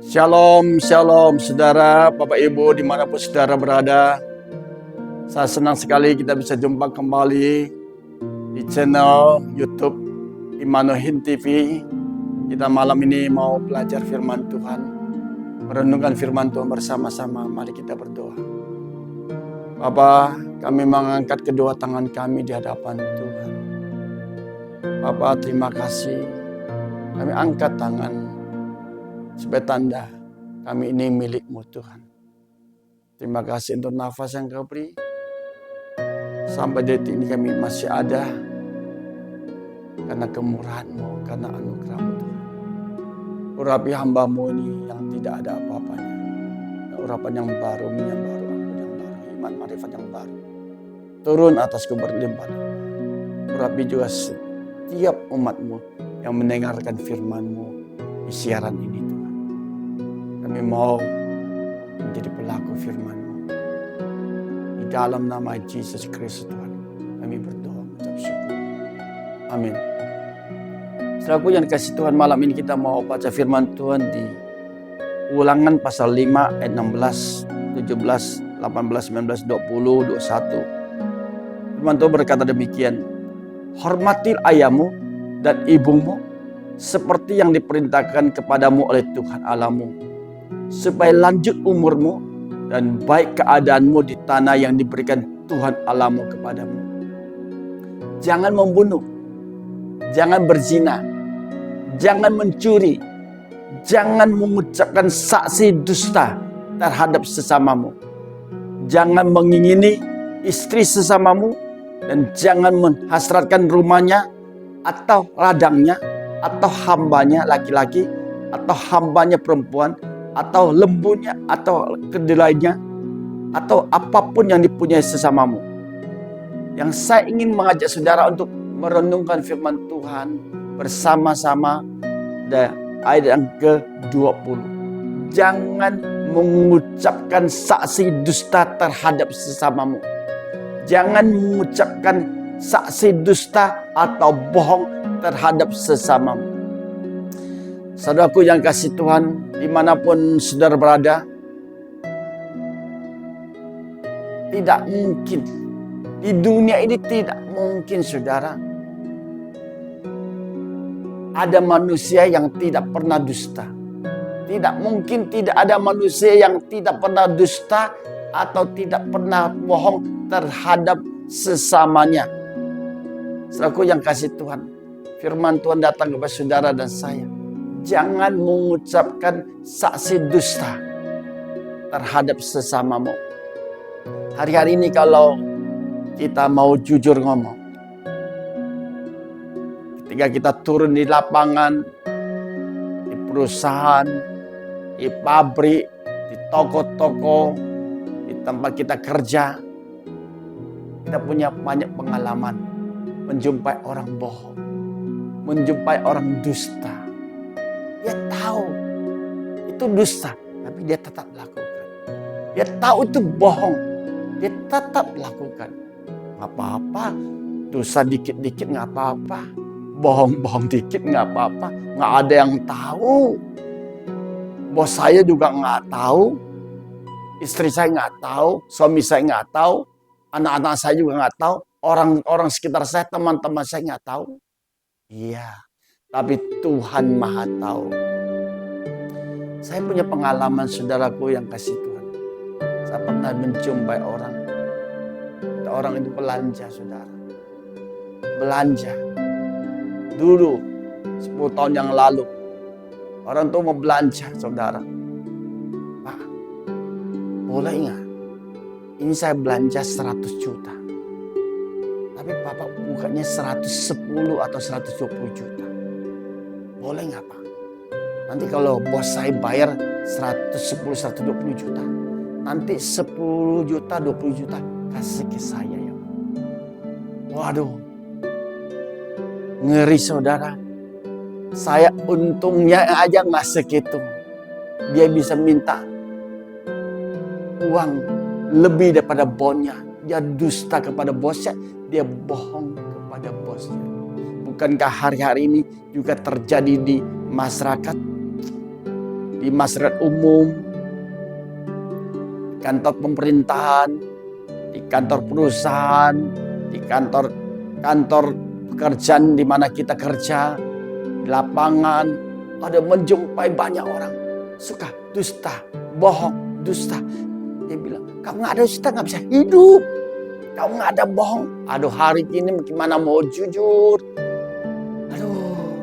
Shalom, shalom saudara, Bapak Ibu dimanapun saudara berada. Saya senang sekali kita bisa jumpa kembali di channel YouTube Immanuel TV. Kita malam ini mau belajar firman Tuhan, merenungkan firman Tuhan bersama-sama. Mari kita berdoa. Bapa, kami mengangkat kedua tangan kami di hadapan Tuhan. Bapa, terima kasih. Kami angkat tangan sebagai tanda kami ini milik-Mu Tuhan. Terima kasih untuk nafas yang Kau beri. Sampai detik ini kami masih ada karena kemurahan-Mu, karena anugerah-Mu Tuhan. Urapi hamba-Mu ini yang tidak ada apa-apanya. Urapan yang baru, ampun yang baru, iman marifat yang baru. Turun atasku berlimpah-limpah. Urapi juga setiap umat-Mu yang mendengarkan firman-Mu di siaran ini Tuhan. Kami mau menjadi pelaku firman-Mu. Di dalam nama Yesus Kristus Tuhan, kami berdoa mengucap syukur. Amin. Saudaraku yang dikasihi Tuhan, malam ini kita mau baca firman Tuhan di Ulangan pasal 5 ayat 16, 17, 18, 19, 20, 21. Firman Tuhan berkata demikian. Hormatilah ayahmu dan ibumu seperti yang diperintahkan kepadamu oleh Tuhan Allahmu, supaya lanjut umurmu dan baik keadaanmu di tanah yang diberikan Tuhan Allahmu kepadamu. Jangan membunuh, jangan berzina, jangan mencuri, jangan mengucapkan saksi dusta terhadap sesamamu, jangan mengingini istri sesamamu, dan jangan menghasratkan rumahnya atau ladangnya atau hambanya laki-laki atau hambanya perempuan atau lembunya atau kedelainya atau apapun yang dipunyai sesamamu. Yang saya ingin mengajak saudara untuk merenungkan firman Tuhan bersama-sama dari ayat yang ke-20. Jangan mengucapkan saksi dusta terhadap sesamamu. Jangan mengucapkan saksi dusta atau bohong terhadap sesamamu. Saudaraku yang kasih Tuhan, dimanapun saudara berada, tidak mungkin, di dunia ini tidak mungkin saudara, ada manusia yang tidak pernah dusta. Tidak mungkin tidak ada manusia yang tidak pernah dusta atau tidak pernah bohong terhadap sesamanya. Saudaraku yang kasih Tuhan, firman Tuhan datang kepada saudara dan saya. Jangan mengucapkan saksi dusta terhadap sesamamu. Hari-hari ini kalau kita mau jujur ngomong, ketika kita turun di lapangan, di perusahaan, di pabrik, di toko-toko, di tempat kita kerja, kita punya banyak pengalaman menjumpai orang bohong, menjumpai orang dusta. Dia tahu itu dusta, tapi dia tetap lakukan. Dia tahu itu bohong, dia tetap lakukan. Nggak apa-apa, dosa dikit-dikit nggak apa-apa, bohong-bohong dikit nggak apa-apa, nggak ada yang tahu. Bos saya juga nggak tahu, istri saya nggak tahu, suami saya nggak tahu, anak-anak saya juga nggak tahu, orang-orang sekitar saya, teman-teman saya nggak tahu. Iya, tapi Tuhan Maha tahu. Saya punya pengalaman saudaraku yang kasih Tuhan. Saya pernah menjumpai orang. Orang itu belanja saudara. Belanja. Dulu 10 tahun yang lalu. Orang itu mau belanja saudara. Pak, boleh nggak? Ini saya belanja 100 juta. Tapi Bapak bukanya 110 atau 120 juta. Boleh nggak Pak? Nanti kalau bos saya bayar 110, 120 juta. Nanti 10 juta, 20 juta kasih ke saya ya Pak. Waduh. Ngeri saudara. Saya untungnya aja nggak segitu. Dia bisa minta uang lebih daripada bonnya. Dia dusta kepada bosnya. Dia bohong kepada bosnya. Bukankah hari-hari ini juga terjadi di masyarakat? di masyarakat umum, di kantor pemerintahan, di kantor perusahaan, di kantor pekerjaan di mana kita kerja, di lapangan, ada menjumpai banyak orang suka dusta, bohong, dusta. Dia bilang, kamu nggak ada dusta nggak bisa hidup. Kamu nggak ada bohong. Aduh, hari ini gimana mau jujur? Aduh,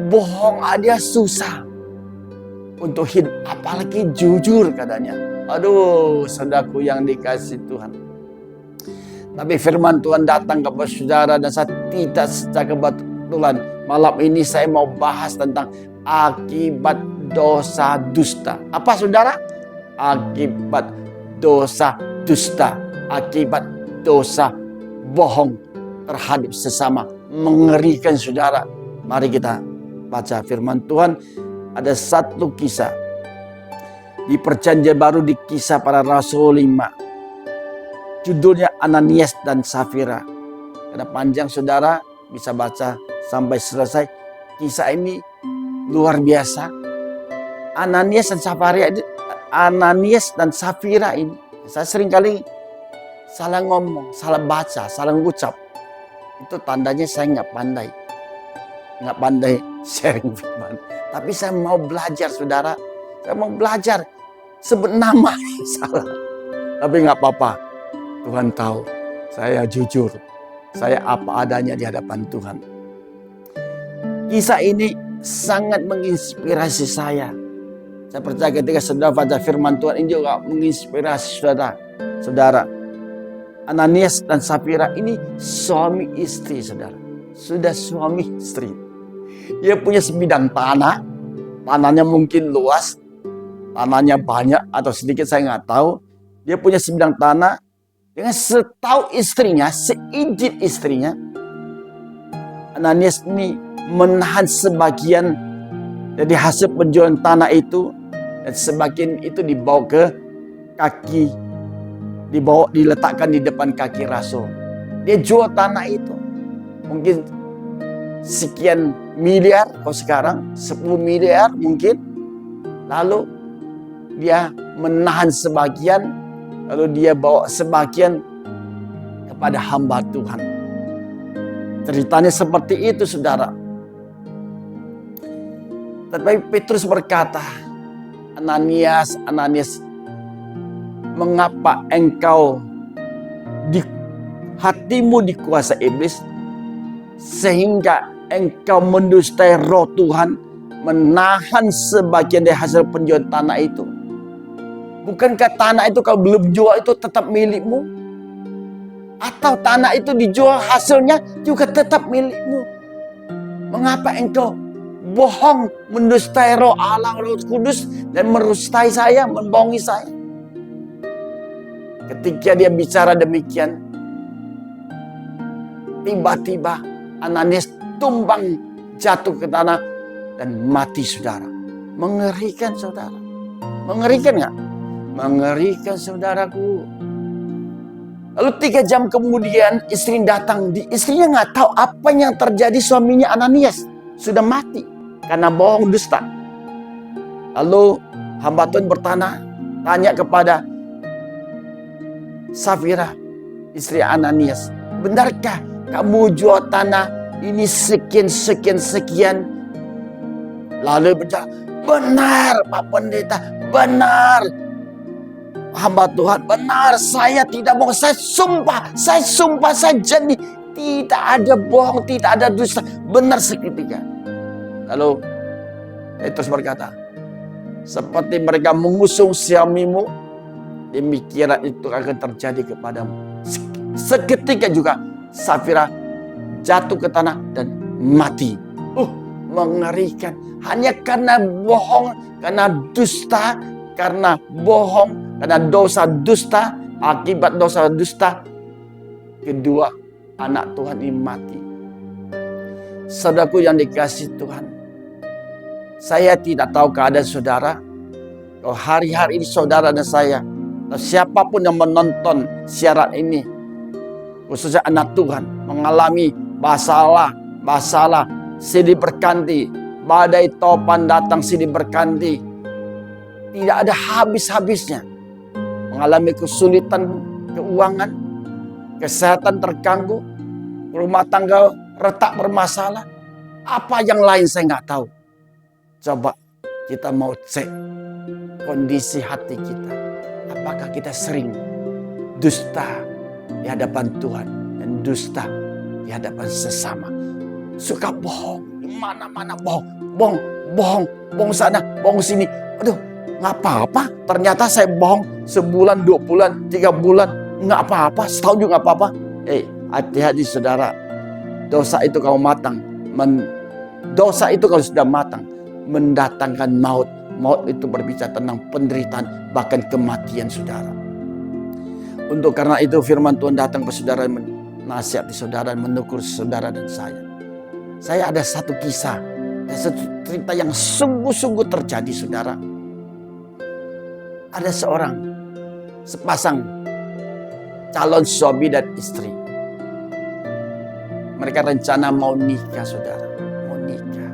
bohong aja susah untuk hidup, apalagi jujur katanya. Aduh, saudaraku yang dikasih Tuhan. Tapi firman Tuhan datang kepada saudara dan saya tidak secara kebetulan. Malam ini saya mau bahas tentang akibat dosa dusta. Apa saudara? Akibat dosa dusta. Akibat dosa bohong terhadap sesama. Mengerikan saudara. Mari kita baca firman Tuhan. Ada satu kisah. Di Perjanjian Baru di Kisah Para Rasul 5. Judulnya Ananias dan Safira. Karena panjang saudara bisa baca sampai selesai. Kisah ini luar biasa. Ananias dan Safira ini. Saya sering kali salah ngomong, salah baca, salah ngucap. Itu tandanya saya nggak pandai sharing firman. Tapi saya mau belajar saudara. Saya mau belajar sebut nama salah. Tapi nggak apa-apa. Tuhan tahu, saya jujur, saya apa adanya di hadapan Tuhan. Kisah ini sangat menginspirasi saya. Saya percaya ketika saudara baca firman Tuhan ini juga menginspirasi saudara. Ananias dan Safira ini suami istri saudara. Sudah suami istri. Dia punya sebidang tanah. Tanahnya mungkin luas. Tanahnya banyak atau sedikit saya nggak tahu. Dia punya sebidang tanah. Dengan setahu istrinya, seizin istrinya, Ananias ini menahan sebagian dari hasil penjualan tanah itu, dan sebagian itu dibawa ke kaki, diletakkan di depan kaki Rasul. Dia jual tanah itu, mungkin sekian miliar, kalau sekarang 10 miliar mungkin. Lalu dia menahan sebagian. Lalu dia bawa sebagian kepada hamba Tuhan. Ceritanya seperti itu saudara. Tetapi Petrus berkata, Ananias, mengapa engkau hatimu dikuasai iblis sehingga engkau mendustai roh Tuhan, menahan sebagian dari hasil penjualan tanah itu? Bukankah tanah itu kalau belum jual itu tetap milikmu? Atau tanah itu dijual hasilnya juga tetap milikmu? Mengapa engkau bohong, mendustai roh Allah, Roh Kudus, dan merustai saya, membohongi saya? Ketika dia bicara demikian, tiba-tiba Ananias tumbang jatuh ke tanah dan mati saudara. Mengerikan saudara. Mengerikan nggak? Mengerikan saudaraku. Lalu 3 jam kemudian istri datang. Istrinya nggak tahu apa yang terjadi, suaminya Ananias sudah mati karena bohong dusta. Lalu hamba Tuhan tanya kepada Safira, istri Ananias, benarkah kamu jual tanah ini sekian? Lalu berkata, benar Pak Pendeta, benar. Hamba Tuhan, benar, saya tidak bohong, saya sumpah, saya janji, tidak ada bohong, tidak ada dusta, benar seketika. Lalu Petrus berkata, seperti mereka mengusung suamimu, demikian itu akan terjadi kepadamu. Seketika juga Safira jatuh ke tanah dan mati. Mengerikan. Hanya karena bohong, karena dusta, karena bohong, karena dosa dusta, akibat dosa dusta, kedua anak Tuhan ini mati. Saudaraku yang dikasihi Tuhan, saya tidak tahu keadaan saudara. Kalau hari-hari ini saudara dan saya, atau siapapun yang menonton siaran ini, khususnya anak Tuhan, mengalami masalah, silih berganti, badai topan datang silih berganti, tidak ada habis-habisnya. Mengalami kesulitan keuangan, kesehatan terganggu, rumah tangga retak bermasalah. Apa yang lain saya nggak tahu. Coba kita mau cek kondisi hati kita. Apakah kita sering dusta di hadapan Tuhan dan dusta di hadapan sesama. Suka bohong, di mana-mana bohong sana, bohong sini. Aduh, nggak apa-apa. Ternyata saya bohong sebulan, 2 bulan, 3 bulan, nggak apa-apa. Setahun juga nggak apa-apa. Hati-hati saudara. Dosa itu kalau matang, dosa itu kalau sudah matang, mendatangkan maut. Maut itu berbicara tentang penderitaan, bahkan kematian saudara. Untuk karena itu firman Tuhan datang ke saudara, menasihati saudara, menegur saudara dan saya. Saya ada satu kisah, ada satu cerita yang sungguh-sungguh terjadi saudara. Ada sepasang calon suami dan istri. Mereka rencana mau nikah saudara, mau nikah.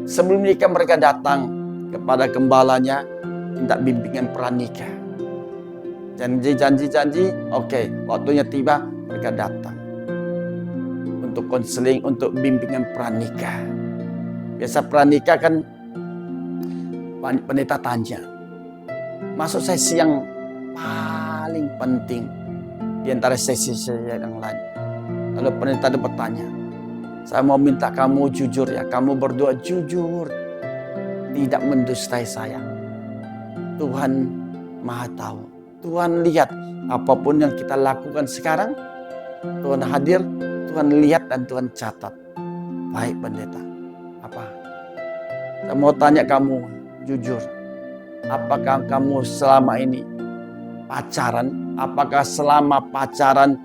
Sebelum nikah mereka datang kepada gembalanya, minta bimbingan pranikah. Janji, oke, waktunya tiba, mereka datang untuk konseling, untuk bimbingan pranikah. Biasa pranikah kan pendeta tanya, masuk sesi yang paling penting di antara sesi-sesi yang lain. Lalu pendeta bertanya, saya mau minta kamu jujur ya, kamu berdua jujur, tidak mendustai saya. Tuhan Maha tahu. Tuhan lihat apapun yang kita lakukan sekarang. Tuhan hadir, Tuhan lihat dan Tuhan catat. Baik pendeta. Apa? Saya mau tanya kamu jujur. Apakah kamu selama ini pacaran? Apakah selama pacaran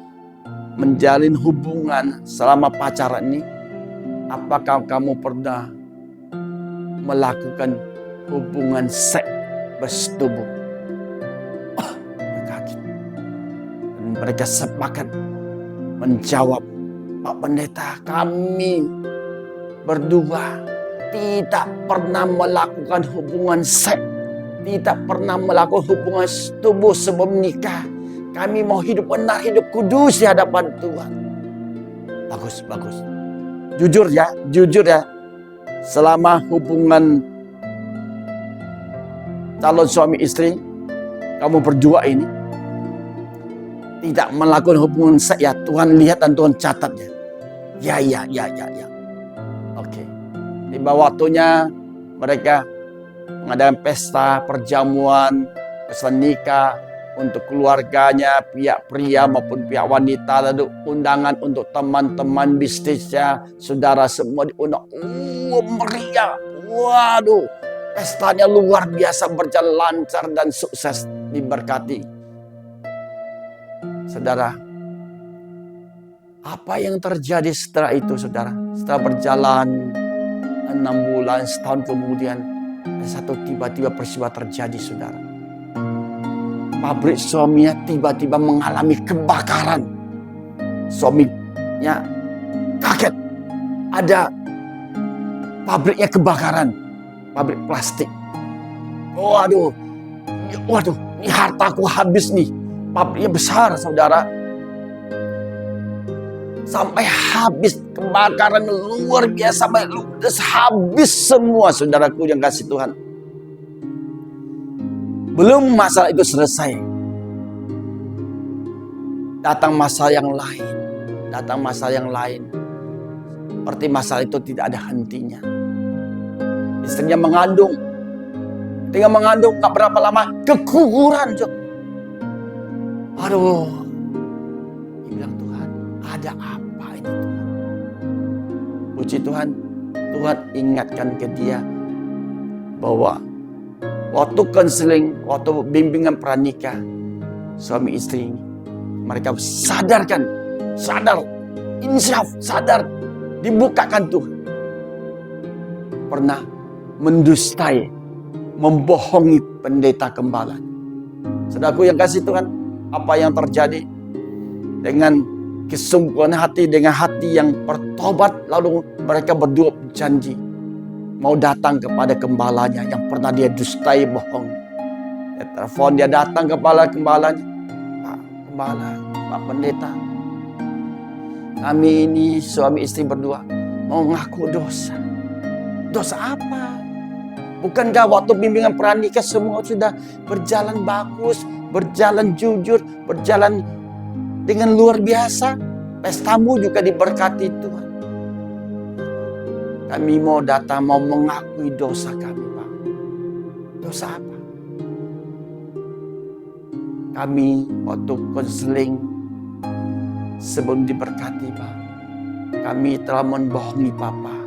menjalin hubungan selama pacaran ini? Apakah kamu pernah melakukan hubungan seks bersetubuh? Dan mereka sepakat menjawab, Pak Pendeta, kami berdua tidak pernah melakukan hubungan seks, tidak pernah melakukan hubungan tubuh sebelum nikah. Kami mau hidup benar, hidup kudus di hadapan Tuhan. Bagus. Jujur ya. Selama hubungan calon suami istri, kamu berdua ini tidak melakukan hubungan seks ya, Tuhan lihat dan Tuhan catat ya. Ya. Oke. Tiba waktunya mereka mengadakan pesta perjamuan, pesta nikah untuk keluarganya, pihak pria maupun pihak wanita, lalu undangan untuk teman-teman bisnisnya, saudara semua diundang. Meriah. Waduh, pestanya luar biasa, berjalan lancar dan sukses, diberkati. Saudara, apa yang terjadi setelah itu saudara? Setelah berjalan 6 bulan, setahun kemudian, ada satu tiba-tiba peristiwa terjadi saudara. Pabrik suaminya tiba-tiba mengalami kebakaran. Suaminya kaget. Ada pabriknya kebakaran. Pabrik plastik. Waduh, ini hartaku habis nih. Pabriknya besar saudara. Sampai habis, kebakaran luar biasa. Sampai habis semua saudaraku yang kasih Tuhan. Belum masalah itu selesai. Datang masalah yang lain. Seperti masalah itu tidak ada hentinya. Istrinya mengandung. Tinggal mengandung gak berapa lama keguguran. Aduh. Dia bilang, Tuhan, ada apa ini Tuhan? Puji Tuhan, Tuhan ingatkan ke dia bahwa waktu konseling, waktu bimbingan pranikah, suami istri ini, mereka sadar, insyaf, sadar, dibukakan Tuhan. Pernah mendustai, membohongi pendeta gembala. Saudaraku yang kasih Tuhan, apa yang terjadi dengan kesungguhan hati, dengan hati yang bertobat, lalu mereka berdua berjanji mau datang kepada gembalanya yang pernah dia dustai, bohong. Dia telepon, dia datang kepala-kepalanya. Pak Gembala, Pak Pendeta, kami ini suami istri berdua mau ngaku dosa. Dosa apa? Bukankah waktu bimbingan pranikah semua sudah berjalan bagus, berjalan jujur, berjalan dengan luar biasa? Pestamu juga diberkati Tuhan. Kami mau datang, mau mengakui dosa kami, Pak. Dosa apa? Kami waktu konseling sebelum diberkati, Pak, kami telah membohongi Papa.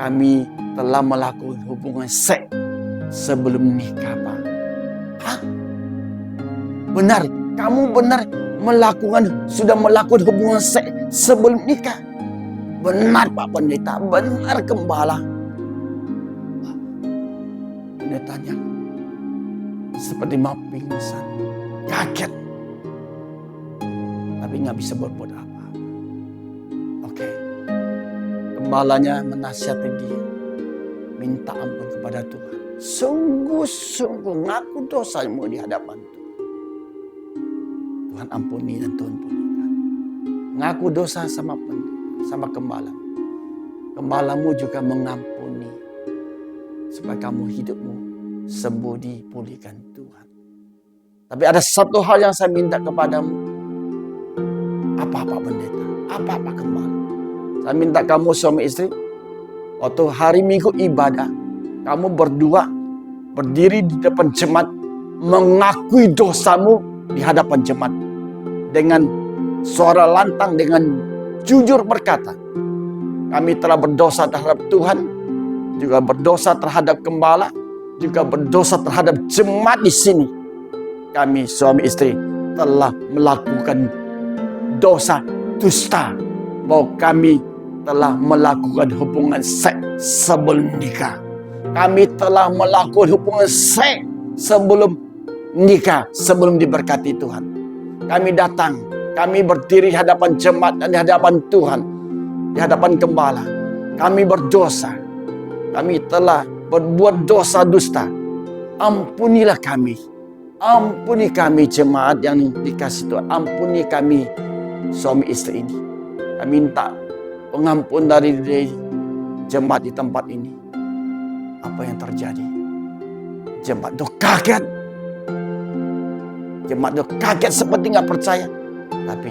Kami telah melakukan hubungan seks sebelum nikah, Pak. Hah? Benar, kamu benar sudah melakukan hubungan seks sebelum nikah. Benar, Pak Pendeta, benar Gembala. Pendetanya seperti mau pingsan, kaget, tapi nggak bisa berbuat apa. Oke. Gembalanya menasihati dia, minta ampun kepada Tuhan. Sungguh-sungguh ngaku dosamu di hadapan Tuhan. Tuhan ampuni dan Tuhan pulihkan. Ngaku dosa sama gembala. Gembalamu juga mengampuni supaya kamu hidupmu sembuh dipulihkan Tuhan. Tapi ada satu hal yang saya minta kepadamu. Apa Pak Pendeta? Apa Pak Gembala? Saya minta kamu suami istri, waktu hari Minggu ibadah, kamu berdua berdiri di depan jemaat, mengakui dosamu di hadapan jemaat. Dengan suara lantang, dengan jujur berkata, kami telah berdosa terhadap Tuhan, juga berdosa terhadap gembala, juga berdosa terhadap jemaat di sini. Kami suami istri telah melakukan dosa dusta, bahwa kami telah melakukan hubungan seks sebelum nikah. Kami telah melakukan hubungan seks sebelum nikah, sebelum diberkati Tuhan. Kami datang, kami berdiri di hadapan jemaat dan di hadapan Tuhan, di hadapan gembala. Kami berdosa, kami telah berbuat dosa dusta. Ampunilah kami. Ampuni kami jemaat yang dikasih Tuhan. Ampuni kami suami istri ini. Kami minta pengampun dari jemaat di tempat ini. Apa yang terjadi? Jemaat itu kaget. Jemaat itu kaget seperti nggak percaya. Tapi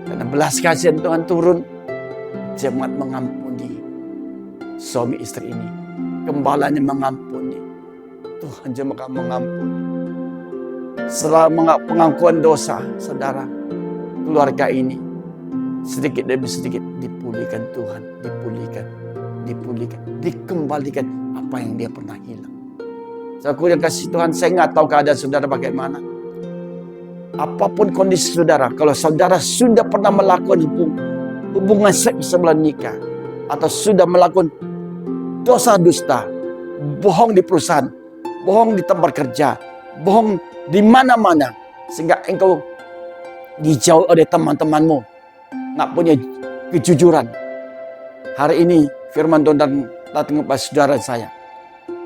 karena belas kasihan Tuhan turun, jemaat mengampuni suami istri ini. Gembalanya mengampuni. Tuhan jemaat mengampuni. Setelah pengakuan dosa, saudara, keluarga ini sedikit demi sedikit dipulihkan Tuhan, dipulihkan, dikembalikan apa yang dia pernah hilang. Saya yang kasih Tuhan, saya nggak tahu keadaan saudara bagaimana. Apapun kondisi saudara, kalau saudara sudah pernah melakukan hubungan seks sebelum nikah, atau sudah melakukan dosa dusta, bohong di perusahaan, bohong di tempat kerja, bohong di mana-mana, sehingga engkau dijauh oleh teman-temanmu, nggak punya kejujuran. Hari ini firman Tuhan datang kepada saudara saya.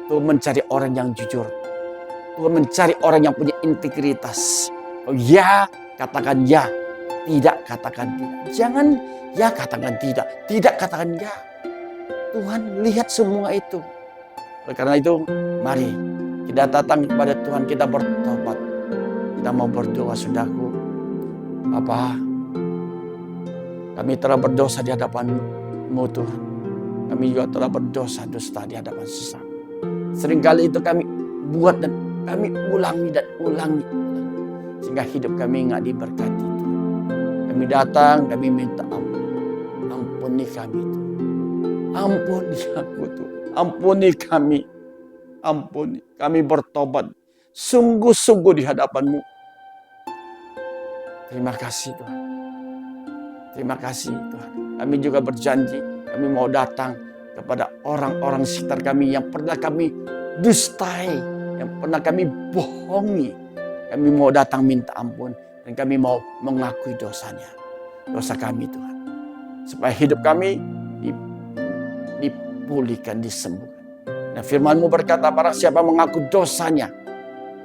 Tuhan mencari orang yang jujur. Tuhan mencari orang yang punya integritas. Oh ya, katakan ya. Tidak, katakan tidak. Jangan ya, katakan tidak. Tidak, katakan ya. Tuhan lihat semua itu. Oleh karena itu, mari kita datang kepada Tuhan, kita bertobat. Kita mau berdoa, saudaraku. Bapa, kami telah berdosa di hadapan-Mu Tuhan. Kami juga telah berdosa dusta di hadapan sesama. Seringkali itu kami buat dan kami ulangi dan ulangi. Sehingga hidup kami nggak diberkati. Kami datang, kami minta ampun. Ampuni kami Tuhan. Ampuni aku Tuhan. Ampuni kami. Ampuni. Kami bertobat. Sungguh-sungguh di hadapan-Mu. Terima kasih Tuhan. Terima kasih Tuhan. Kami juga berjanji, kami mau datang kepada orang-orang sekitar kami yang pernah kami dustai, yang pernah kami bohongi. Kami mau datang minta ampun dan kami mau mengakui dosanya. Dosa kami Tuhan. Supaya hidup kami dipulihkan, disembuhkan. Dan firman-Mu berkata, barang siapa mengaku dosanya,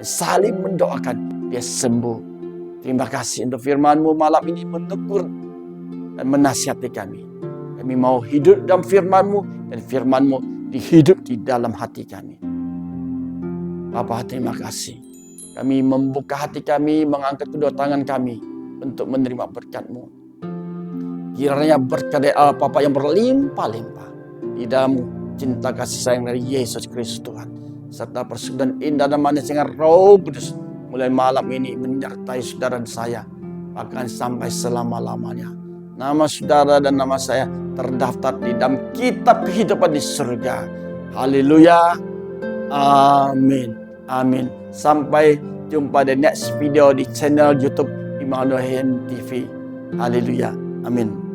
saling mendoakan, dia sembuh. Terima kasih untuk firman-Mu malam ini menegur dan menasihati kami. Kami mau hidup dalam firman-Mu, dan firman-Mu dihidup di dalam hati kami. Bapa, terima kasih. Kami membuka hati kami, mengangkat kedua tangan kami untuk menerima berkat-Mu. Kiranya berkat dari Allah Bapa yang berlimpah-limpah di dalam cinta kasih sayang dari Yesus Kristus Tuhan, serta persekutuan indah dan manis dengan Roh Kudus mulai malam ini menyertai saudara dan saya, bahkan sampai selama-lamanya. Nama saudara dan nama saya terdaftar di dalam kitab kehidupan di surga. Haleluya. Amin. Amin. Sampai jumpa di next video di channel YouTube Immanuel TV. Haleluya. Amin.